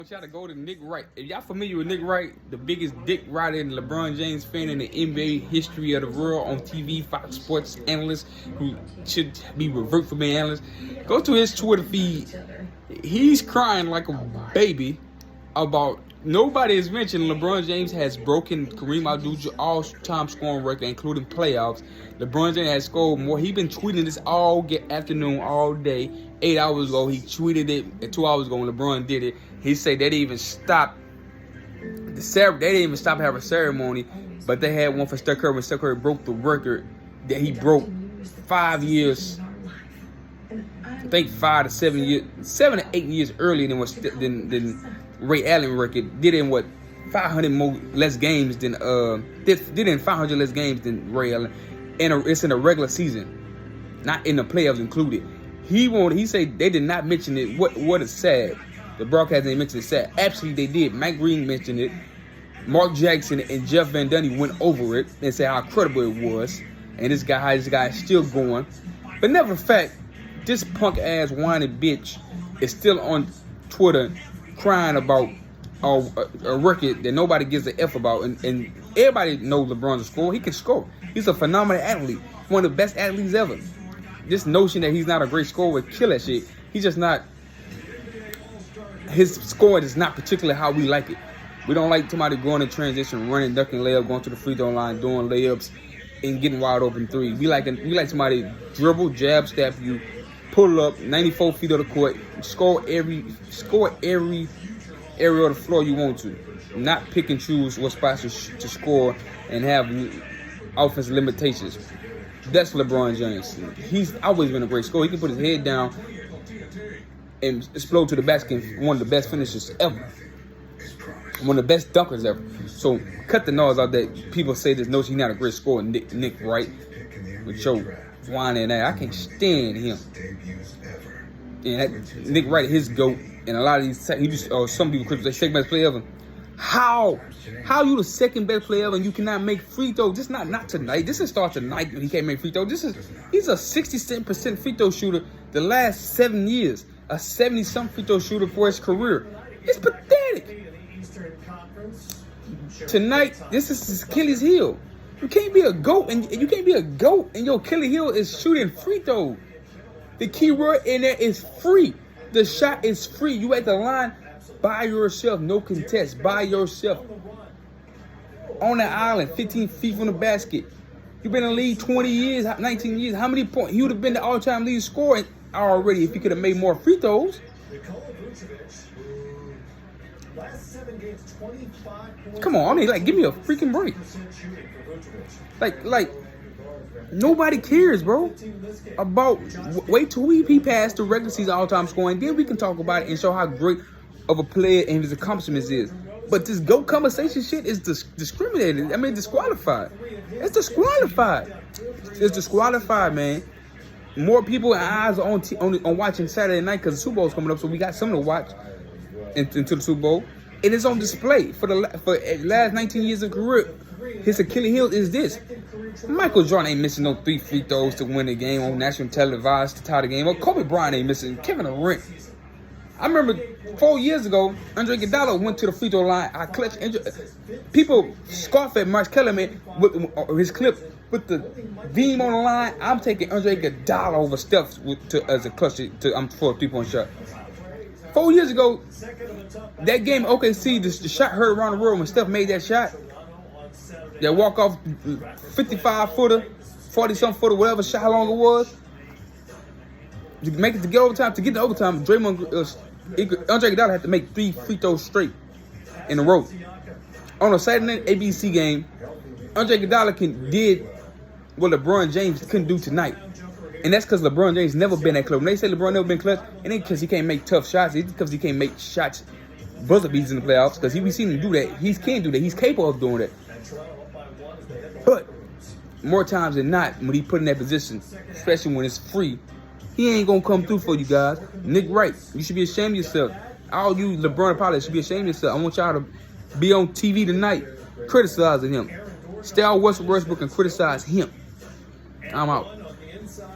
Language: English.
I want y'all to go to Nick Wright. If y'all familiar with Nick Wright, the biggest dick rider and LeBron James fan in the NBA history of the world on TV, Fox Sports analyst who should be revert for being analyst, go to his Twitter feed. He's crying like a baby about nobody has mentioned LeBron James has broken Kareem Abdul-Jabbar's all-time scoring record, including playoffs. LeBron James has scored more. He's been tweeting this all afternoon, all day. 8 hours ago, he tweeted it. And 2 hours ago, when LeBron did it, he said they didn't even stop having a ceremony, but they had one for Steph Curry when Steph Curry broke the record that he broke 5 years. I think 5 to 7 years, 7 to 8 years earlier than Ray Allen record. Did in what 500 less games than did in 500 less games than Ray Allen, and it's in a regular season, not in the playoffs included. He said they did not mention it. What is sad? The broadcast didn't mention it. Sad. Absolutely, they did. Mike Green mentioned it. Mark Jackson and Jeff Van Gundy went over it and said how incredible it was. And this guy is still going. But never fact, this punk ass whining bitch is still on Twitter crying about a record that nobody gives a F about. And everybody knows LeBron's a scorer. He can score. He's a phenomenal athlete. One of the best athletes ever. This notion that he's not a great scorer would kill that shit. He's just not. His scoring is not particularly how we like it. We don't like somebody going in transition, running, ducking layup, going to the free throw line, doing layups, and getting wide open three. We like somebody dribble, jab, step you, pull up 94 feet of the court, score every area of the floor you want to. Not pick and choose what spots to score and have offensive limitations. That's LeBron James. He's always been a great scorer. He can put his head down and explode to the basket. One of the best finishers ever. One of the best dunkers ever. So cut the noise out that people say this notion he's not a great scorer. Nick Wright with your whining ass. I can't stand him. And Nick Wright, his GOAT, and a lot of these some people say second best player ever. How you the second best player ever and you cannot make free throws? This not tonight. This is start tonight when he can't make free throws. He's a 67% free throw shooter the last 7 years. A 70-something free throw shooter for his career. It's pathetic. Tonight, this is his Achilles heel. You can't be a GOAT and your Achilles heel is shooting free throws. The key word in there is free. The shot is free. You at the line by yourself, no contest, by yourself. On the island, 15 feet from the basket. You've been in the league 20 years, 19 years. How many points? He would have been the all-time lead scorer already if he could have made more free throws. Come on, I mean, give me a freaking break. Nobody cares, bro. Wait till he passed the regular season all-time scoring, then we can talk about it and show how great of a player and his accomplishments is. But this GOAT conversation shit is discriminated. I mean, disqualified. It's disqualified. It's disqualified, man. More people and eyes are on watching Saturday night because the Super Bowl's coming up, so we got something to watch into the Super Bowl. It is on display for the last 19 years of career. His Achilles heel is this. Michael Jordan ain't missing no 3 free throws to win the game on national televised to tie the game. Or Kobe Bryant ain't missing. Kevin Durant. I remember 4 years ago, Andre Iguodala went to the free throw line. I clutched. People scoff at Mark Kellerman with his clip with the beam on the line. I'm taking Andre Iguodala over Steph as a clutch for a 3-point shot. 4 years ago, that game OKC, the shot heard around the world when Steph made that shot. That walk off 55-footer, 40-something footer, whatever shot, how long it was. To make it to get overtime, to get to overtime, Andre Iguodala had to make 3 free throws straight in a row. On a Saturday night ABC game, Andre Iguodala did what LeBron James couldn't do tonight. And that's because LeBron James never been that clutch. When they say LeBron never been clutch, it ain't because he can't make tough shots. It's because he can't make shots, buzzer beats in the playoffs. Because we seen him do that. He can do that. He's capable of doing that. But more times than not, when he put in that position, especially when it's free, he ain't gonna come through for you guys. Nick Wright, you should be ashamed of yourself. All you LeBron pilots should be ashamed of yourself. I want y'all to be on TV tonight criticizing him. Stay out Westbrook and criticize him. I'm out.